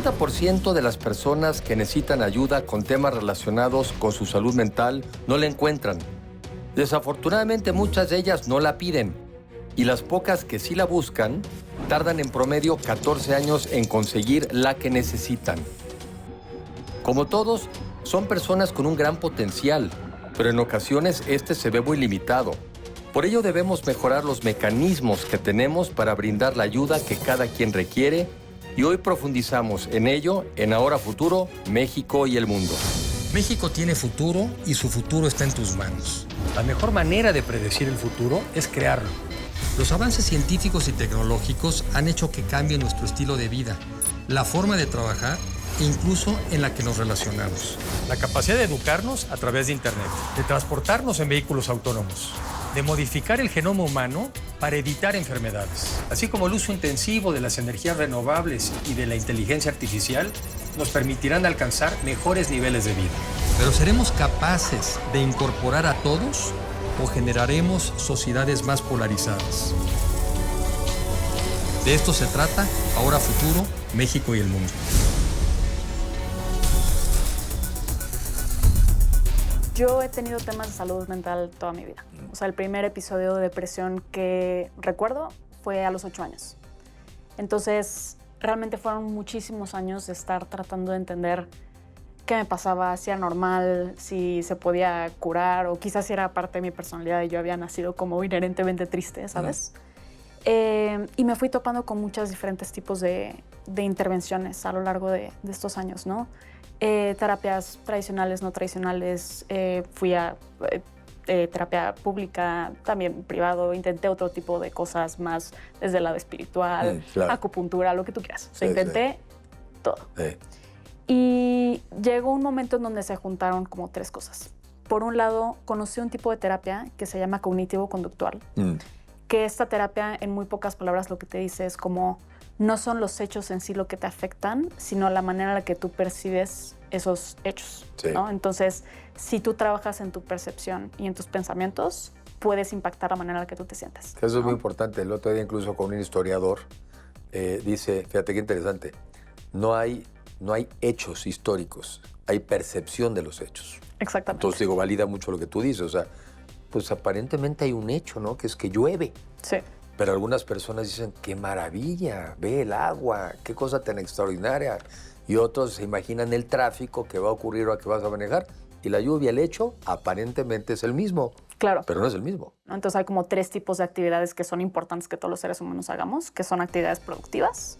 80% de las personas que necesitan ayuda con temas relacionados con su salud mental no la encuentran. Desafortunadamente, muchas de ellas no la piden. Y las pocas que sí la buscan, tardan en promedio 14 años en conseguir la que necesitan. Como todos, son personas con un gran potencial, pero en ocasiones este se ve muy limitado. Por ello debemos mejorar los mecanismos que tenemos para brindar la ayuda que cada quien requiere, y hoy profundizamos en ello en Ahora Futuro, México y el Mundo. México tiene futuro y su futuro está en tus manos. La mejor manera de predecir el futuro es crearlo. Los avances científicos y tecnológicos han hecho que cambie nuestro estilo de vida, la forma de trabajar e incluso en la que nos relacionamos. La capacidad de educarnos a través de Internet, de transportarnos en vehículos autónomos, de modificar el genoma humano para evitar enfermedades, así como el uso intensivo de las energías renovables y de la inteligencia artificial, nos permitirán alcanzar mejores niveles de vida. Pero ¿seremos capaces de incorporar a todos o generaremos sociedades más polarizadas? De esto se trata Ahora Futuro, México y el Mundo. Yo he tenido temas de salud mental toda mi vida. O sea, el primer episodio de depresión que recuerdo fue a los 8 años. Entonces, realmente fueron muchísimos años de estar tratando de entender qué me pasaba, si era normal, si se podía curar, o quizás si era parte de mi personalidad y yo había nacido como inherentemente triste, ¿sabes? Y me fui topando con muchos diferentes tipos de intervenciones a lo largo de estos años, ¿no? Terapias tradicionales, no tradicionales, fui a terapia pública, también privado, intenté otro tipo de cosas más desde el lado espiritual, claro. Acupuntura, lo que tú quieras. O sea, intenté todo. Sí. Y llegó un momento en donde se juntaron como tres cosas. Por un lado, conocí un tipo de terapia que se llama cognitivo-conductual, que esta terapia, en muy pocas palabras, lo que te dice es como no son los hechos en sí lo que te afectan, sino la manera en la que tú percibes esos hechos, Sí. ¿no? Entonces, si tú trabajas en tu percepción y en tus pensamientos, puedes impactar la manera en la que tú te sientes. Eso es muy importante. El otro día, incluso con un historiador, dice, fíjate qué interesante, no hay hechos históricos, hay percepción de los hechos. Exactamente. Entonces, digo, valida mucho lo que tú dices. O sea, pues aparentemente hay un hecho, ¿no? Que es que llueve. Sí. Pero algunas personas dicen, qué maravilla, ve el agua, qué cosa tan extraordinaria. Y otros se imaginan el tráfico que va a ocurrir o que vas a manejar. Y la lluvia, el hecho, aparentemente es el mismo. Claro. Pero no es el mismo. ¿No? Entonces hay como tres tipos de actividades que son importantes que todos los seres humanos hagamos, que son actividades productivas,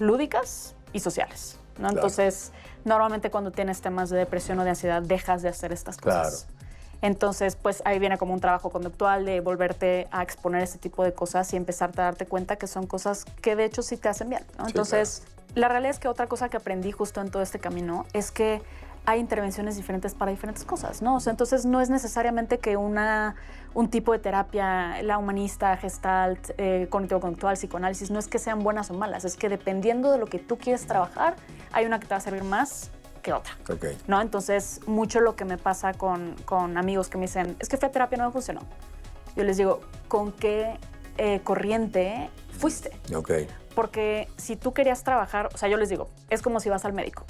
lúdicas y sociales, ¿no? Claro. Entonces, normalmente cuando tienes temas de depresión o de ansiedad, dejas de hacer estas cosas. Claro. Entonces, pues ahí viene como un trabajo conductual de volverte a exponer ese tipo de cosas y empezarte a darte cuenta que son cosas que de hecho sí te hacen bien, ¿no? Sí, Entonces, la realidad es que otra cosa que aprendí justo en todo este camino es que hay intervenciones diferentes para diferentes cosas, ¿no? O sea, entonces no es necesariamente que un tipo de terapia, la humanista, gestalt, cognitivo-conductual, psicoanálisis, no es que sean buenas o malas, es que dependiendo de lo que tú quieres trabajar, hay una que te va a servir más que otra, Okay. ¿no? Entonces, mucho lo que me pasa con amigos que me dicen, es que fui a terapia, no me funcionó. Yo les digo, ¿con qué corriente fuiste? Ok. Porque si tú querías trabajar, o sea, yo les digo, es como si vas al médico,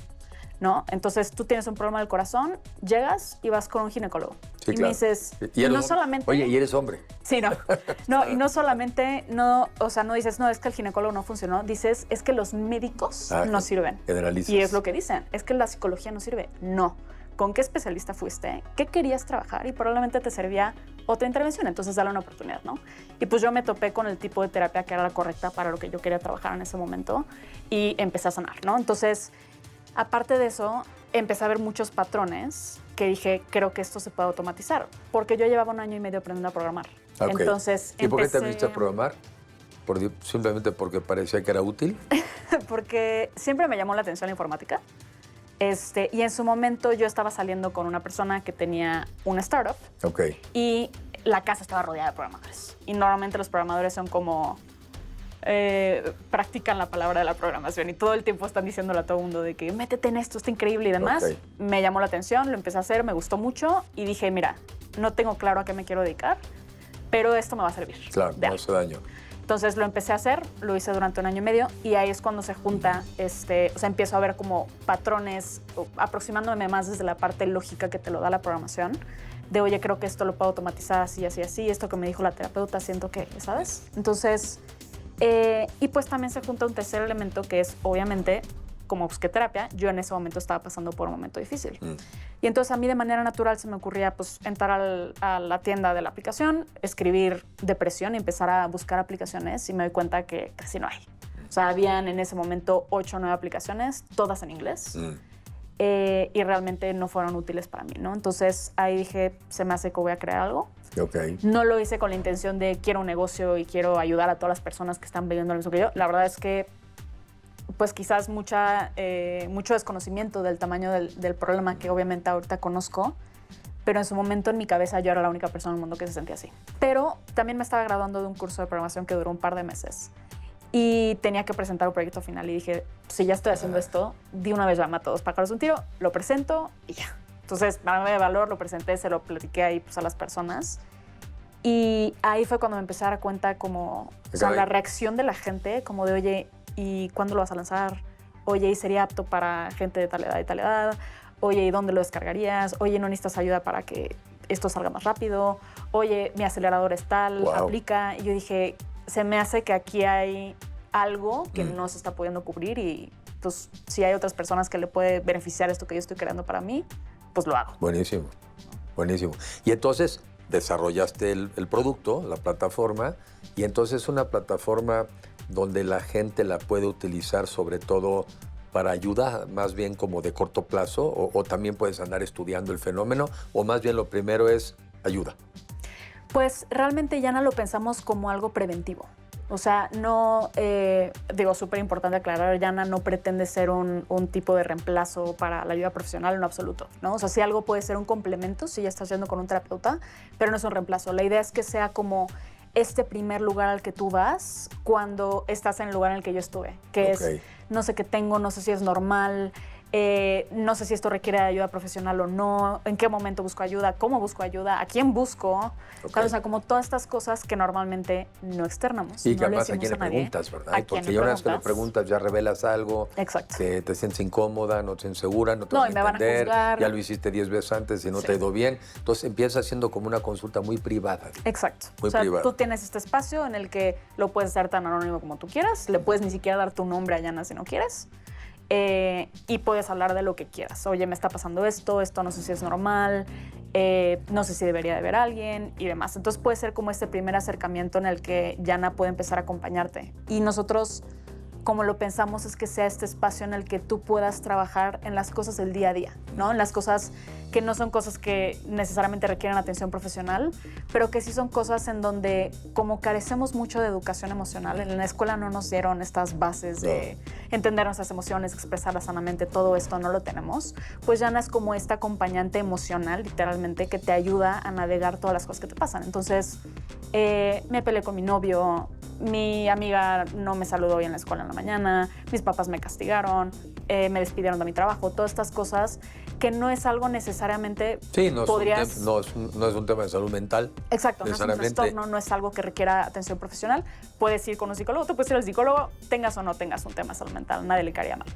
¿no? Entonces, tú tienes un problema del corazón, llegas y vas con un ginecólogo. Sí, y claro. me dices, Y eres no hombre. solamente... Oye, y eres hombre. Sí, no. No, y no solamente, no, o sea, no dices, no, es que el ginecólogo no funcionó, dices, es que los médicos no sirven. Generalizas. Y es lo que dicen, es que la psicología no sirve. No. ¿Con qué especialista fuiste? ¿Qué querías trabajar? Y probablemente te servía otra intervención, entonces dale una oportunidad, ¿no? Y pues yo me topé con el tipo de terapia que era la correcta para lo que yo quería trabajar en ese momento y empecé a sanar, ¿no? Entonces, aparte de eso, empecé a ver muchos patrones que dije, creo que esto se puede automatizar, porque yo llevaba 1 año y medio aprendiendo a programar. Ok. Entonces, ¿Y por qué te empecé- viniste a programar? ¿Simplemente porque parecía que era útil? Porque siempre me llamó la atención la informática. Y en su momento yo estaba saliendo con una persona que tenía una startup Ok. y la casa estaba rodeada de programadores. Y normalmente los programadores son como... practican la palabra de la programación y todo el tiempo están diciéndole a todo el mundo de que métete en esto, está increíble y demás. Ok. Me llamó la atención, lo empecé a hacer, me gustó mucho y dije, mira, no tengo claro a qué me quiero dedicar, pero esto me va a servir. Claro, de no algo. hace daño. Entonces lo empecé a hacer, lo hice durante 1 año y medio y ahí es cuando se junta, o sea, empiezo a ver como patrones, aproximándome más desde la parte lógica que te lo da la programación, de oye, creo que esto lo puedo automatizar así, así, así, esto que me dijo la terapeuta, siento que, ¿sabes? Entonces, y pues también se junta un tercer elemento que es, obviamente, como busqué terapia, yo en ese momento estaba pasando por un momento difícil. Y entonces a mí de manera natural se me ocurría pues entrar a la tienda de la aplicación, escribir depresión y empezar a buscar aplicaciones y me doy cuenta que casi no hay. O sea, habían en ese momento 8 o 9 aplicaciones, todas en inglés. Y realmente no fueron útiles para mí, ¿no? Entonces ahí dije, se me hace que voy a crear algo. Okay. No lo hice con la intención de quiero un negocio y quiero ayudar a todas las personas que están viviendo lo mismo que yo. La verdad es que pues quizás mucho desconocimiento del tamaño del problema que obviamente ahorita conozco, pero en su momento en mi cabeza yo era la única persona en el mundo que se sentía así. Pero también me estaba graduando de un curso de programación que duró un par de meses y tenía que presentar un proyecto final y dije, si ya estoy haciendo esto, de una vez ya mato 2 pájaros de un tiro, lo presento y ya. Entonces, para mí de valor, lo presenté, se lo platiqué ahí pues, a las personas y ahí fue cuando me empecé a dar cuenta como, o sea, la reacción de la gente, como de, oye, ¿y cuándo lo vas a lanzar? Oye, ¿y sería apto para gente de tal edad y tal edad? Oye, ¿y dónde lo descargarías? Oye, ¿no necesitas ayuda para que esto salga más rápido? Oye, mi acelerador es tal, aplica. Y yo dije, se me hace que aquí hay algo que no se está pudiendo cubrir y pues si hay otras personas que le puede beneficiar esto que yo estoy creando para mí, pues lo hago. Buenísimo, buenísimo. Y entonces desarrollaste el producto, la plataforma, y entonces es una plataforma donde la gente la puede utilizar sobre todo para ayuda, más bien como de corto plazo, o también puedes andar estudiando el fenómeno, o más bien lo primero es ayuda. Pues realmente ya no lo pensamos como algo preventivo. O sea, no, súper importante aclarar, Yana no pretende ser un tipo de reemplazo para la ayuda profesional en absoluto, ¿no? O sea, sí algo puede ser un complemento si ya estás yendo con un terapeuta, pero no es un reemplazo. La idea es que sea como este primer lugar al que tú vas cuando estás en el lugar en el que yo estuve, que es, no sé qué tengo, no sé si es normal, no sé si esto requiere ayuda profesional o no, en qué momento busco ayuda, cómo busco ayuda, a quién busco, o sea, como todas estas cosas que normalmente no externamos. Y que no además a quién le preguntas, ¿verdad? Porque ya una vez que le preguntas ya revelas algo, que te sientes incómoda, no te sientes segura, no te van a entender, ya lo hiciste 10 veces antes y no te ha ido bien, entonces empieza siendo como una consulta muy privada. Exacto. Muy privada. Tú tienes este espacio en el que lo puedes hacer tan anónimo como tú quieras, le puedes ni siquiera dar tu nombre a Yana si no quieres. Y puedes hablar de lo que quieras. Oye, me está pasando esto no sé si es normal, no sé si debería de ver a alguien y demás. Entonces puede ser como este primer acercamiento en el que Yana puede empezar a acompañarte. Y nosotros, como lo pensamos, es que sea este espacio en el que tú puedas trabajar en las cosas del día a día, ¿no? En las cosas que no son cosas que necesariamente requieren atención profesional, pero que sí son cosas en donde, como carecemos mucho de educación emocional, en la escuela no nos dieron estas bases de entender nuestras emociones, expresarlas sanamente, todo esto no lo tenemos, pues Yana es como esta acompañante emocional, literalmente, que te ayuda a navegar todas las cosas que te pasan. Entonces, me peleé con mi novio, mi amiga no me saludó hoy en la escuela en la mañana, mis papás me castigaron, me despidieron de mi trabajo, todas estas cosas que no es algo necesariamente podrías... no es un tema de salud mental. Exacto, no es un trastorno, no es algo que requiera atención profesional. Puedes ir con un psicólogo, tú puedes ir al psicólogo, tengas o no tengas un tema de salud mental, nadie le caería mal.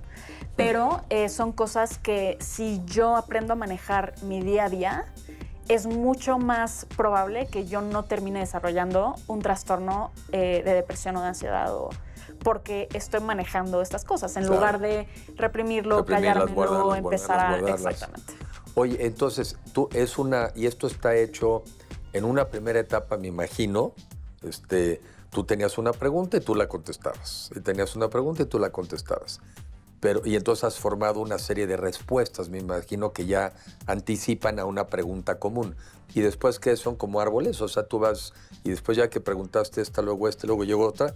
Pero son cosas que si yo aprendo a manejar mi día a día, es mucho más probable que yo no termine desarrollando un trastorno de depresión o de ansiedad porque estoy manejando estas cosas en lugar de reprimirlo, callármelo, empezar a... Exactamente. Oye, entonces, y esto está hecho en una primera etapa, me imagino, tú tenías una pregunta y tú la contestabas, y tenías una pregunta y tú la contestabas. Y entonces has formado una serie de respuestas, me imagino, que ya anticipan a una pregunta común. Y después, ¿qué son? Como árboles, o sea, tú vas y después ya que preguntaste esta, luego luego llegó otra,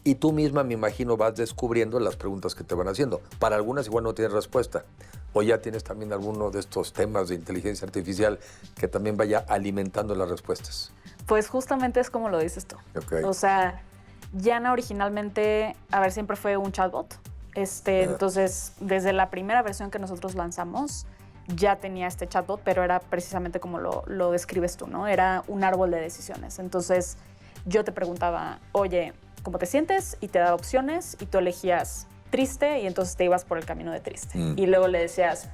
y tú misma, me imagino, vas descubriendo las preguntas que te van haciendo. Para algunas igual no tienes respuesta. O ya tienes también alguno de estos temas de inteligencia artificial que también vaya alimentando las respuestas. Pues justamente es como lo dices tú. O sea, Yana originalmente, siempre fue un chatbot. Entonces, desde la primera versión que nosotros lanzamos, ya tenía este chatbot, pero era precisamente como lo describes tú, ¿no? Era un árbol de decisiones. Entonces, yo te preguntaba, oye, ¿cómo te sientes? Y te daba opciones y tú elegías triste y entonces te ibas por el camino de triste. Y luego le decías,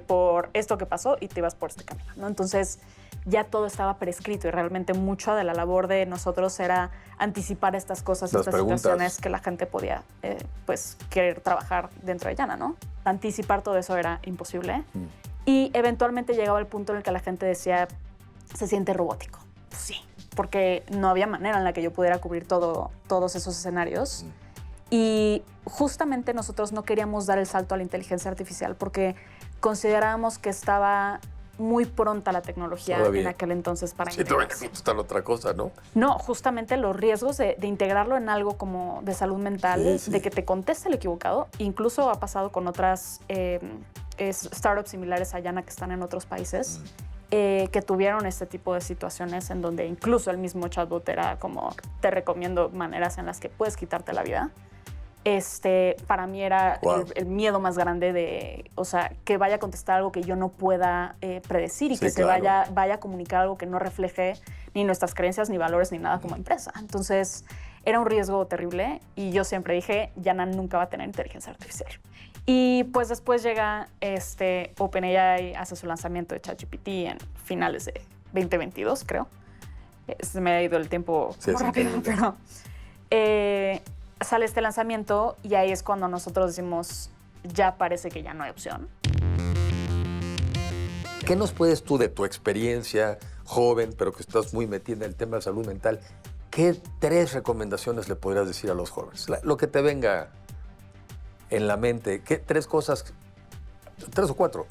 por esto que pasó y te ibas por este camino, ¿no? Entonces ya todo estaba prescrito y realmente mucho de la labor de nosotros era anticipar estas cosas, Las estas preguntas. situaciones que la gente podía pues querer trabajar dentro de Yana, ¿no? Anticipar todo eso era imposible. Y eventualmente llegaba el punto en el que la gente decía, se siente robótico. Pues sí, porque no había manera en la que yo pudiera cubrir todos esos escenarios. Y justamente nosotros no queríamos dar el salto a la inteligencia artificial porque considerábamos que estaba muy pronta la tecnología Todavía. en aquel entonces para Sí, todavía integrarse. está otra cosa, ¿no? No, justamente los riesgos de integrarlo en algo como de salud mental, Sí, sí. de que te conteste el equivocado, incluso ha pasado con otras startups similares a Yana que están en otros países, que tuvieron este tipo de situaciones en donde incluso el mismo chatbot era como, te recomiendo maneras en las que puedes quitarte la vida. Para mí era Wow. el miedo más grande de, o sea, que vaya a contestar algo que yo no pueda predecir y Sí, que se claro. vaya a comunicar algo que no refleje ni nuestras creencias, ni valores, ni nada como empresa. Entonces, era un riesgo terrible y yo siempre dije, Yana nunca va a tener inteligencia artificial. Y pues después llega OpenAI, hace su lanzamiento de ChatGPT en finales de 2022, creo. Se me ha ido el tiempo Sí, muy es rápido, increíble. pero sale este lanzamiento y ahí es cuando nosotros decimos, ya parece que ya no hay opción. ¿Qué nos puedes tú de tu experiencia joven, pero que estás muy metida en el tema de salud mental? ¿Qué 3 recomendaciones le podrías decir a los jóvenes? Lo que te venga en la mente. ¿Qué 3 cosas, 3 o 4,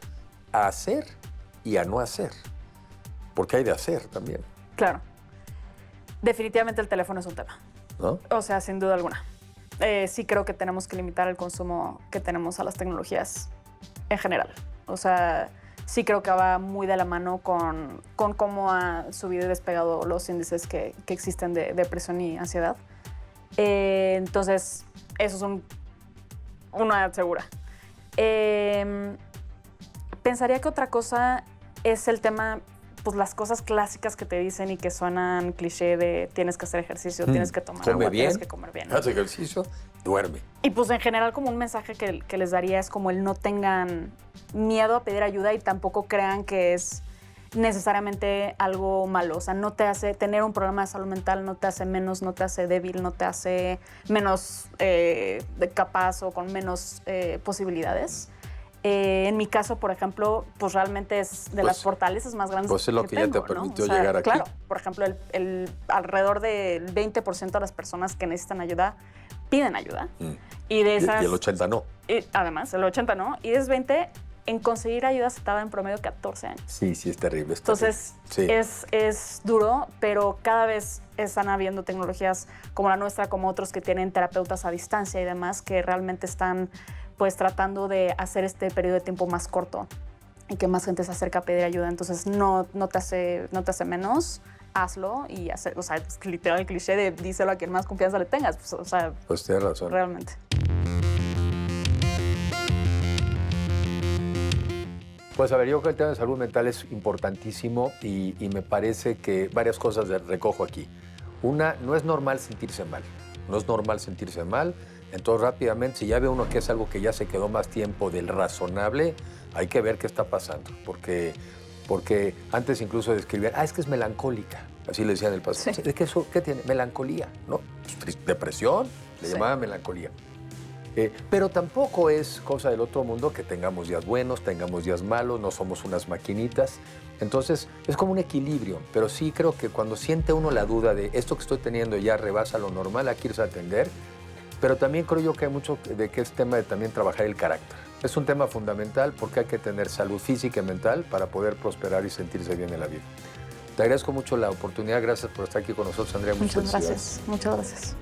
a hacer y a no hacer? Porque hay de hacer también, Claro. Definitivamente el teléfono es un tema. ¿no? O sea, sin duda alguna. Sí creo que tenemos que limitar el consumo que tenemos a las tecnologías en general. O sea, sí creo que va muy de la mano con cómo ha subido y despegado los índices que existen de depresión y ansiedad. Entonces, eso es una segura. Pensaría que otra cosa es el tema, pues las cosas clásicas que te dicen y que suenan cliché de tienes que hacer ejercicio, tienes que tomar Come agua, bien, tienes que comer bien. haz ejercicio, duerme. Y pues en general como un mensaje que les daría es como el no tengan miedo a pedir ayuda y tampoco crean que es necesariamente algo malo. O sea, no te hace tener un problema de salud mental, no te hace menos, no te hace débil, no te hace menos capaz o con menos posibilidades. En mi caso, por ejemplo, pues realmente es de las fortalezas más grandes pues es lo que ya te tengo, ¿no? permitió O sea, llegar aquí. Claro, por ejemplo, alrededor del 20% de las personas que necesitan ayuda piden ayuda. Y de esas... Y el 80 no. Y además, el 80 no. Y de esos 20, en conseguir ayuda se tarda en promedio 14 años. Sí, es terrible. Entonces, Sí. es duro, pero cada vez están habiendo tecnologías como la nuestra, como otros que tienen terapeutas a distancia y demás, que realmente están pues tratando de hacer este periodo de tiempo más corto y que más gente se acerca a pedir ayuda. Entonces, no te hace menos, hazlo y hacer, o sea, es literal el cliché de díselo a quien más confianza le tengas. Pues, o sea, Pues tienes razón. realmente. Pues a ver, yo creo que el tema de salud mental es importantísimo y me parece que varias cosas recojo aquí. Una, no es normal sentirse mal. No es normal sentirse mal. Entonces, rápidamente, si ya ve uno que es algo que ya se quedó más tiempo del razonable, hay que ver qué está pasando. Porque antes incluso describían, es que es melancólica. Así le decían el paciente. Sí. ¿De qué, qué tiene? Melancolía, ¿no? Depresión, le Sí. llamaban melancolía. Pero tampoco es cosa del otro mundo que tengamos días buenos, tengamos días malos, no somos unas maquinitas. Entonces, es como un equilibrio. Pero sí creo que cuando siente uno la duda de esto que estoy teniendo ya rebasa lo normal, hay que irse a atender. Pero también creo yo que hay mucho de que es tema de también trabajar el carácter. Es un tema fundamental porque hay que tener salud física y mental para poder prosperar y sentirse bien en la vida. Te agradezco mucho la oportunidad. Gracias por estar aquí con nosotros, Andrea. Muchas gracias. Muchas gracias.